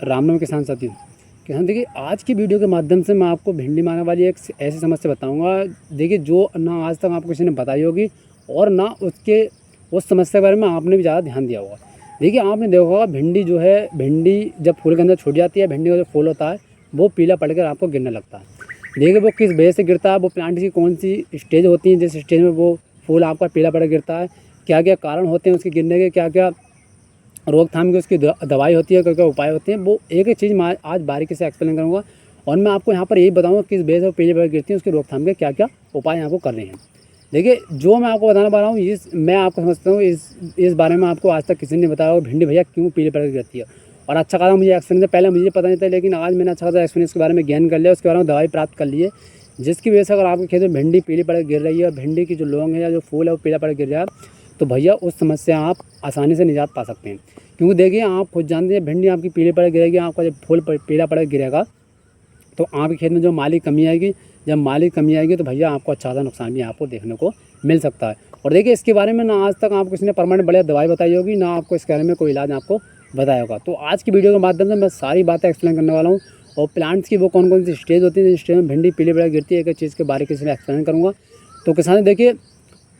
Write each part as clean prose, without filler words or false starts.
रामनाम किसान साथियों। किसान देखिए, आज की वीडियो के माध्यम से मैं आपको भिंडी में आने वाली एक ऐसी समस्या बताऊंगा। देखिए, जो ना आज तक आपको किसी ने बताई होगी और ना उसके उस समस्या के बारे में आपने भी ज़्यादा ध्यान दिया होगा। देखिए, आपने देखा होगा भिंडी जो है, भिंडी जब फूल के अंदर छूट जाती है, भिंडी का जो फूल होता है वो पीला पड़ कर आपको गिरने लगता है। देखिए, वो किस वजह से गिरता है, वो प्लांट की कौन सी स्टेज होती है जिस स्टेज में वो फूल आपका पीला पड़ गिरता है, क्या क्या कारण होते हैं उसके गिरने के, क्या क्या रोकथाम की उसकी दवाई होती है, क्या क्या उपाय होते हैं, वो एक एक चीज़ मैं आज बारीकी से एक्सप्लेन करूँगा। और मैं आपको यहाँ पर यही बताऊँगा किस बेस और पीले पर गिरती है, उसकी रोकथाम के क्या क्या उपाय आपको कर रहे हैं। देखिए, जो मैं आपको बताने वाला हूँ मैं आपको समझता हूँ इस बारे में आपको आज तक किसी ने बताया होगा भिंडी भैया क्यों पीले पर गिरती है। और अच्छा खासा मुझे एक्सपीरियंस, पहले मुझे पता नहीं था, लेकिन आज मैंने अच्छा खासा एक्सपीरियंस के बारे में ज्ञान कर लिया, उसके बारे में दवाई प्राप्त कर ली है, जिसकी वजह से अगर आपके खेत में भिंडी पीली पड़ गिर रही है और भिंडी की जो लौंग है या जो फूल है वो पीला पड़ गिर रहा है, तो भैया उस समस्या आप आसानी से निजात पा सकते हैं। क्योंकि देखिए, आप खुद जानते हैं भिंडी आपकी पीले पड़ गिरेगी, आपका जब फूल पीला पड़ गिरेगा तो आपके खेत में जो माली कमी आएगी, जब माली कमी आएगी तो भैया आपको अच्छा सा नुकसान भी आपको देखने को मिल सकता है। और देखिए, इसके बारे में ना आज तक आपको किसी ने परमानेंट बढ़िया दवाई बताई होगी, ना आपको इसके बारे में कोई इलाज आपको बताया होगा। तो आज की वीडियो के माध्यम से मैं सारी बातें एक्सप्लेन करने वाला हूँ, और प्लांट्स की वो कौन कौन सी स्टेज होती है जिस स्टेज में भिंडी पीली पड़ गिरती है, एक एक चीज़ के बारीकी से एक्सप्लेन करूँगा। तो किसान देखिए,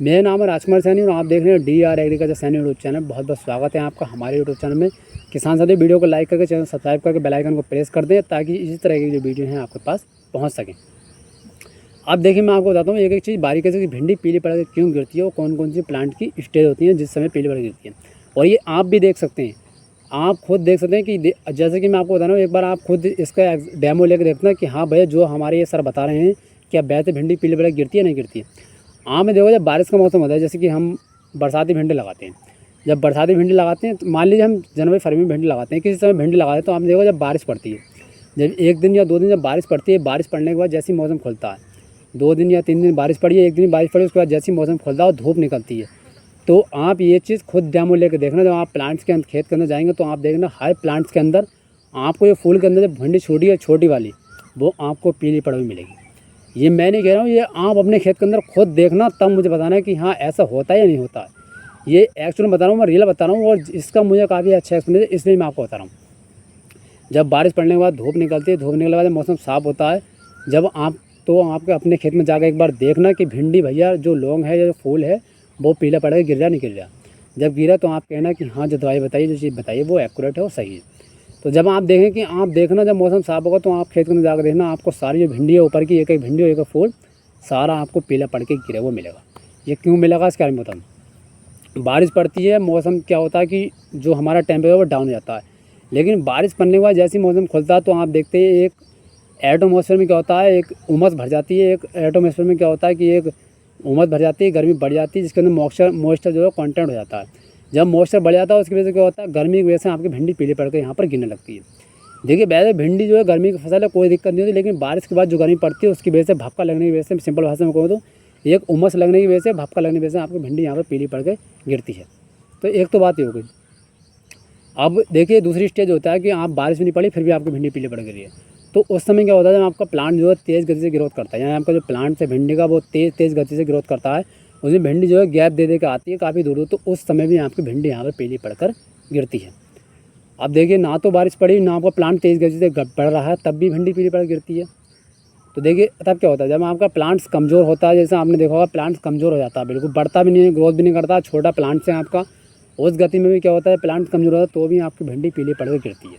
मेरा नाम है राजकुमार सैनी और आप देख रहे हैं DR agriculture Saini YouTube channel. बहुत बहुत स्वागत है आपका हमारे यूट्यूब चैनल में। किसान साथी, वीडियो को लाइक करके चैनल सब्सक्राइब करके बेल आइकन को प्रेस कर दें ताकि इसी तरह की जो वीडियो हैं आपके पास पहुंच सकें। अब देखिए, मैं आपको बताता हूँ एक एक चीज़ बारीकी से कि भिंडी पीली पड़ क्यों गिरती है और कौन कौन सी प्लांट की स्टेज होती है जिस समय पीली पड़ गिरती है। और ये आप भी देख सकते हैं, आप खुद देख सकते हैं कि जैसे कि मैं आपको बता रहा हूँ, एक बार आप खुद इसका डेमो लेकर देखना कि हाँ भैया, जो हमारे ये सर बता रहे हैं कि अब वैसे भिंडी पीली पड़ गिरती है नहीं गिरती है। में देखो, जब बारिश का मौसम होता है, जैसे कि हम बरसाती भिंडी लगाते हैं, जब बरसाती भिंडी लगाते हैं तो मान लीजिए हम जनवरी फरवरी में भिंडी लगाते हैं, किसी समय भिंडी लगाते हैं, तो आप देखो जब बारिश पड़ती है, जब 1 दिन या 2 दिन जब बारिश पड़ती है, बारिश पड़ने के बाद जैसे ही मौसम खुलता है, 2 दिन या 3 दिन बारिश पड़ी है, 1 दिन बारिश पड़ी, उसके बाद जैसे ही मौसम खुलता है और धूप निकलती है, तो आप ये चीज़ खुद डेमो लेकर देखना। जब आप प्लांट्स के अंदर खेत के अंदर जाएंगे तो आप देखना हर प्लांट्स के अंदर आपको ये फूल के अंदर जब भिंडी छोटी है, छोटी वाली, वो आपको पीली पड़ी हुई मिलेगी। ये मैं नहीं कह रहा हूँ, ये आप अपने खेत के अंदर खुद देखना, तब मुझे बताना है कि हाँ ऐसा होता है या नहीं होता है। ये एक्चुअली बता रहा हूँ, मैं रियल बता रहा हूँ, और इसका मुझे काफ़ी अच्छा एक्सपीरियंस है, इसलिए मैं आपको बता रहा हूँ। जब बारिश पड़ने के बाद धूप निकलती है, धूप निकलने के बाद मौसम साफ होता है, जब आप तो आपके अपने खेत में जाकर एक बार देखना कि भिंडी भैया जो लौंग है या जो फूल है वो पीला पड़ के गिर रहा नहीं गिर रहा। जब गिरा तो आप कहना कि हाँ, जो दवाई बताइए, जो चीज़ बताइए वो एक्यूरेट है, वो सही है। तो जब आप देखें कि आप देखना, जब मौसम साफ होगा तो आप खेत के अंदर जाकर देखना, आपको सारी जो भिंडी है ऊपर की, एक एक भिंडी और एक एक फूल सारा आपको पीला पड़ के गिरा वो मिलेगा। ये क्यों मिलेगा इसके बारे में बताऊँ। बारिश पड़ती है, मौसम क्या होता है कि जो हमारा टेम्परेचर वो डाउन हो जाता है, लेकिन बारिश पड़ने के बाद जैसे ही मौसम खुलता है तो आप देखते हैं एक एटमॉस्फेयर में क्या होता है, एक उमस भर जाती है। एक एटमॉस्फेयर में क्या होता है कि एक उमस भर जाती है, गर्मी बढ़ जाती है, जिसके अंदर मॉइस्चर जो है कॉन्टेंट हो जाता है। जब मॉइस्चर बढ़ जाता है उसकी वजह से क्या होता है, गर्मी की वजह से आपकी भिंडी पीली पड़ के यहाँ पर गिरने लगती है। देखिए, वैसे भिंडी जो है गर्मी की फसल है, कोई दिक्कत नहीं होती, लेकिन बारिश के बाद जो गर्मी पड़ती है उसकी वजह से, भपका लगने की वजह से, सिंपल भाषा में कहूँ तो एक उमस लगने की वजह से, भपका लगने की वजह से आपकी भिंडी यहाँ पर पीली पड़ के गिरती है। तो एक तो बात ये हो गई। अब देखिए, दूसरी स्टेज होता है कि आप बारिश भी नहीं पड़ी फिर भी आपकी भिंडी पीली पड़ गई है। तो उस समय क्या होता है, जब आपका प्लांट जो है तेज़ गति से ग्रोथ करता है, यानी आपका जो प्लांट है भिंडी का वो तेज़ गति से ग्रोथ करता है, उसमें भिंडी जो है गैप दे दे के आती है काफ़ी दूर, तो उस समय भी आपकी भिंडी यहाँ पर पीली पड़कर गिरती है। अब देखिए, ना तो बारिश पड़ी, ना आपका प्लांट तेज़ गति से बढ़ रहा है, तब भी भिंडी पीली पड़ गिरती है। तो देखिए, तब क्या होता है, जब आपका प्लांट्स कमज़ोर होता है, जैसे आपने देखा होगा प्लांट्स कमज़ोर हो जाता है, बिल्कुल बढ़ता भी नहीं है, ग्रोथ भी नहीं करता, छोटा प्लांट्स है आपका, उस गति में भी क्या होता है, प्लांट कमज़ोर होता है तो भी आपकी भिंडी पीली पड़ के गिरती है।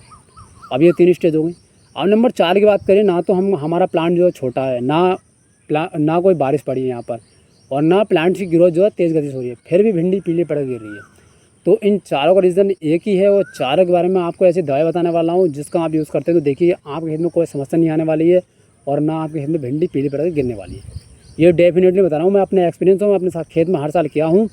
अब ये 3 स्टेज हो गई। अब नंबर 4 की बात करें, ना तो हमारा प्लांट जो है छोटा है, ना कोई बारिश पड़ी है यहाँ पर, और ना प्लांट की ग्रोथ जो है तेज़ गति से हो रही है, फिर भी भिंडी पीली पड़ गिर रही है। तो इन चारों का रीज़न एक ही है, और चारों के बारे में आपको ऐसी दवाई बताने वाला हूँ जिसका आप यूज़ करते हैं तो देखिए आपके खेत में कोई समस्या नहीं आने वाली है, और ना आपके खेत में भिंडी पीली पड़ के गिरने वाली है। ये डेफिनेटली बता रहा हूँ, मैं अपने एक्सपीरियंस में अपने साथ खेत में हर साल किया हूँ,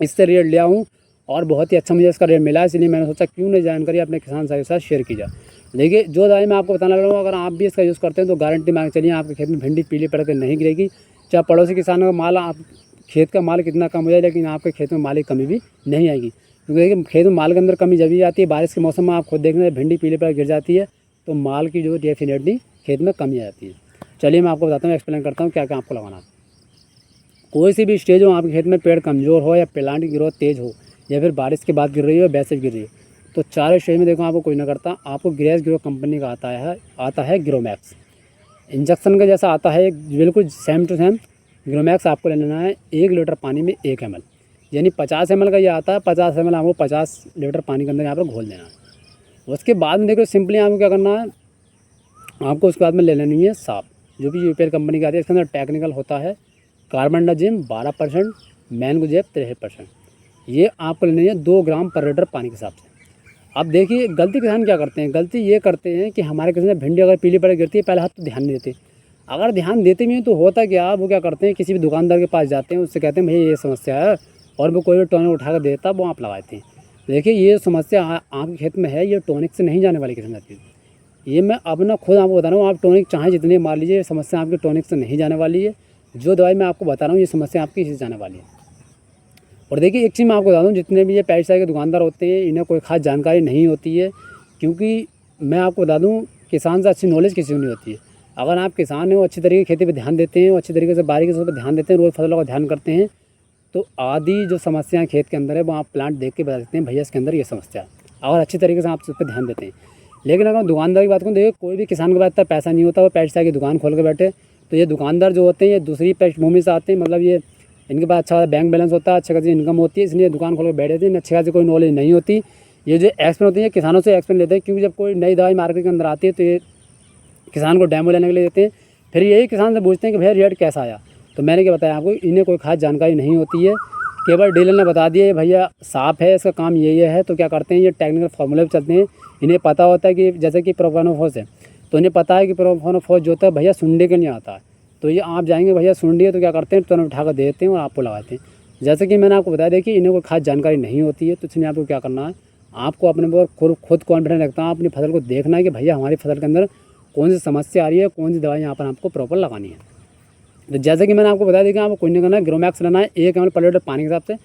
इससे रेट लिया हूँ, और बहुत ही अच्छा मुझे इसका रेट मिला, इसलिए मैंने सोचा क्यों नहीं जानकारी अपने किसान साथी के साथ शेयर की जाए। देखिए, जो दवाई मैं आपको बताने लगा हूँ, अगर आप भी इसका यूज़ करते हैं तो गारंटी मांग चलिए आपके खेत में भिंडी पीली पड़ के नहीं गिरेगी। चाहे पड़ोसी किसानों का माल, आप खेत का माल कितना कम हो जाए, लेकिन आपके खेत में माल की कमी भी नहीं आएगी। क्योंकि देखिए, खेत में माल के अंदर कमी जब भी आती है बारिश के मौसम में, आप खुद देखना भिंडी पीले पर गिर जाती है तो माल की जो डेफिनेटली खेत में कमी आ जाती है। चलिए, मैं आपको बताता हूँ, एक्सप्लेन करता हूँ क्या क्या आपको लगाना है। कोई सी भी स्टेज हो आपके खेत में, पेड़ कमज़ोर हो या प्लांट की ग्रोथ तेज़ हो, या फिर बारिश के बाद गिर रही हो, वैसे गिर रही है, तो चारों स्टेज में देखो आपको कोई ना करता, आपको ग्रेस ग्रो कंपनी का आता है ग्रोमैक्स इंजेक्शन का जैसा आता है, बिल्कुल सेम टू सेम ग्रोमैक्स आपको ले लेना है 1 लीटर पानी में 1 ml, यानी 50 ml का ये आता है। 50 ml आपको 50 लीटर पानी के अंदर यहाँ पर घोल देना है। उसके बाद में देखो सिंपली आपको क्या करना है, आपको उसके बाद में ले लेनी है साफ, जो भी यूपीएल कंपनी की आती है। इसके अंदर टेक्निकल होता है कार्बेंडाजिम 12%, मैंगोजेब 63%। ये आपको लेनी है 2 ग्राम पर लीटर पानी के हिसाब से। अब देखिए गलती किसान क्या करते हैं, गलती ये करते हैं कि हमारे किसान भिंडी अगर पीली पड़ गिरती है पहले हाथ तो ध्यान नहीं देते। अगर ध्यान देते भी हैं तो होता क्या, वो क्या करते हैं किसी भी दुकानदार के पास जाते हैं, उससे कहते हैं भैया ये समस्या है, और वो कोई भी टॉनिक उठा कर देता वो आप लगाते हैं। देखिए ये समस्या आपके खेत में है, ये टॉनिक से नहीं जाने वाली किसान जाती है। ये मैं अपना खुद आपको बता रहा हूँ, आप टॉनिक चाहे जितने मार लीजिए, ये समस्या आपकी टॉनिक से नहीं जाने वाली है। जो दवाई मैं आपको बता रहा हूँ ये समस्या आपकी इसी से जाने वाली है। और देखिए एक चीज़ मैं आपको बता दूँ, जितने भी ये पेस्टिसाइड के दुकानदार होते हैं इन्हें कोई खास जानकारी नहीं होती है, क्योंकि मैं आपको बता दूँ किसान से अच्छी नॉलेज किसी को नहीं होती है। अगर आप किसान हो, अच्छी तरीके खेती पर ध्यान देते हैं, अच्छी तरीके से बारीकी से ध्यान देते हैं, रोज़ फसलों का ध्यान करते हैं, तो आदि जो समस्याएं खेत के अंदर है वो आप प्लांट देख के बता सकते हैं भैया इसके अंदर ये समस्या है, अगर अच्छी तरीके से आप उस पर ध्यान देते हैं। लेकिन अगर दुकानदार की बात करूँ, देखिए कोई भी किसान के पास इतना पैसा नहीं होता वो पेस्टिसाइड की दुकान खोल के बैठे। तो ये दुकानदार जो होते हैं ये दूसरी पृष्ठभूमि से आते हैं, मतलब ये इनके पास अच्छा बैंक बैलेंस होता है, अच्छी खासी इनकम होती है, इसलिए दुकान खोल के बैठे थे, अच्छी खासी कोई नॉलेज नहीं होती। ये जो एक्सपेंट होती है किसानों से एक्सपेंट लेते हैं, क्योंकि जब कोई नई दवाई मार्केट के अंदर आती है तो ये किसान को डेमो लेने के लिए देते हैं, फिर यही किसान से पूछते हैं कि भैया रेट कैसा आया। तो मैंने क्या बताया आपको, इन्हें कोई खास जानकारी नहीं होती है, केवल डीलर ने बता दिया भैया साफ़ है, इसका काम ये है। तो क्या करते हैं ये टेक्निकल फार्मूले पर चलते हैं। इन्हें पता होता है कि जैसे कि प्रोफेनोफॉस है, तो इन्हें पता है कि प्रोफेनोफॉस जो होता है भैया सुंडी के लिए आता है, तो ये आप जाएंगे भैया सुंडी है तो क्या करते हैं तुरंत उठा कर देते हैं और आपको लगाते हैं। जैसे कि मैंने आपको बताया, देखिए इन्हें कोई खास जानकारी नहीं होती है, तो इसलिए आपको क्या करना है, आपको अपने पर खुद कॉन्फिडेंस रखता है, अपनी फसल को देखना है कि भैया हमारी फसल के अंदर कौन सी समस्या आ रही है, कौन सी दवाई यहाँ पर आपको प्रॉपर लगानी है। तो जैसे कि मैंने आपको बता दिया कि आपको कुछ नहीं करना है, ग्रोमैक्स लेना है 1 ml पर लीटर पानी के हिसाब से,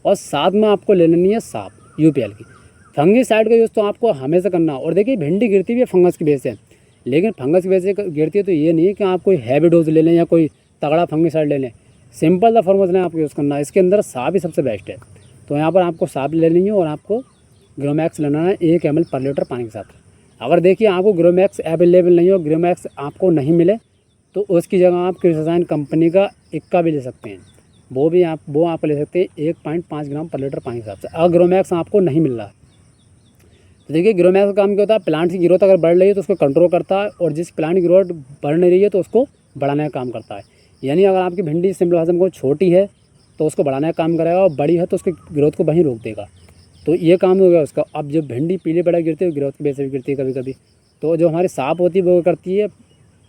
और साथ में आपको ले लेनी है साफ यूपीएल की। फंगिसाइड का यूज़ तो आपको हमेशा करना है। और देखिए भिंडी गिरती भी है फंगस की वजह से, लेकिन फंगस की वजह से गिरती है तो ये नहीं है कि आप कोई हैवी डोज ले लें या कोई तगड़ा फंगिसाइड ले लें। सिंपल सा फॉर्मूला आपको यूज़ करना है, इसके अंदर साफ ही सबसे बेस्ट है। तो यहाँ पर आपको साफ ले लेनी है और आपको ग्रोमैक्स लेना है 1 ml पर लीटर पानी के साथ। अगर देखिए आपको ग्रोमैक्स अवेलेबल नहीं हो, ग्रोमैक्स आपको नहीं मिले, तो उसकी जगह आप क्रिसाइन कंपनी का इक्का भी ले सकते हैं, वो आप ले सकते हैं 1.5 ग्राम पर लीटर पानी के हिसाब से, अगर ग्रोमैक्स आपको नहीं मिल रहा है। तो देखिए ग्रोमैक्स का काम क्या होता है, प्लांट की ग्रोथ अगर बढ़ रही है तो उसको कंट्रोल करता है, और जिस प्लांट की ग्रोथ बढ़ नहीं रही है तो उसको बढ़ाने का काम करता है। यानी अगर आपकी भिंडी सिंपल भाषा में छोटी है तो उसको बढ़ाने का काम करेगा, और बड़ी है तो उसकी ग्रोथ को वहीं रोक देगा। तो ये काम हो गया उसका। अब जब भिंडी पीली पड़ा गिरती है ग्रोथ की वजह से भी गिरती है कभी कभी, तो जो हमारी साफ होती है वो करती है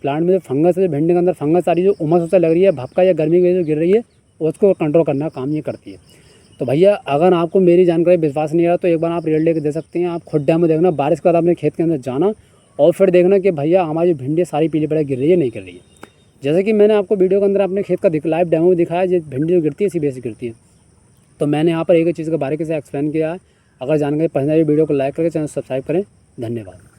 प्लांट में जो फंगस है, भिंडी के अंदर फंगस आ रही है, जो उमस उससे लग रही है, भपका या गर्मी की वजह से गिर रही है, उसको कंट्रोल करने का काम ये करती है। तो भैया अगर आपको मेरी जानकारी विश्वास नहीं आ रहा तो एक बार आप रेट लेके दे सकते हैं। आप खुद डेमो देखना, बारिश के बाद अपने खेत के अंदर जाना और फिर देखना कि भैया हमारी भिंडी सारी पीली पड़े गिर रही है नहीं गिर रही है। जैसे कि मैंने आपको वीडियो के अंदर अपने खेत का लाइव डेमो दिखाया, जो भिंडी जो गिरती है इसी बेस से गिरती है। तो मैंने यहाँ पर एक चीज़ के बारे में एक्सप्लेन किया है। अगर जानकारी पसंद आई वीडियो को लाइक करके चैनल सब्सक्राइब करें। धन्यवाद।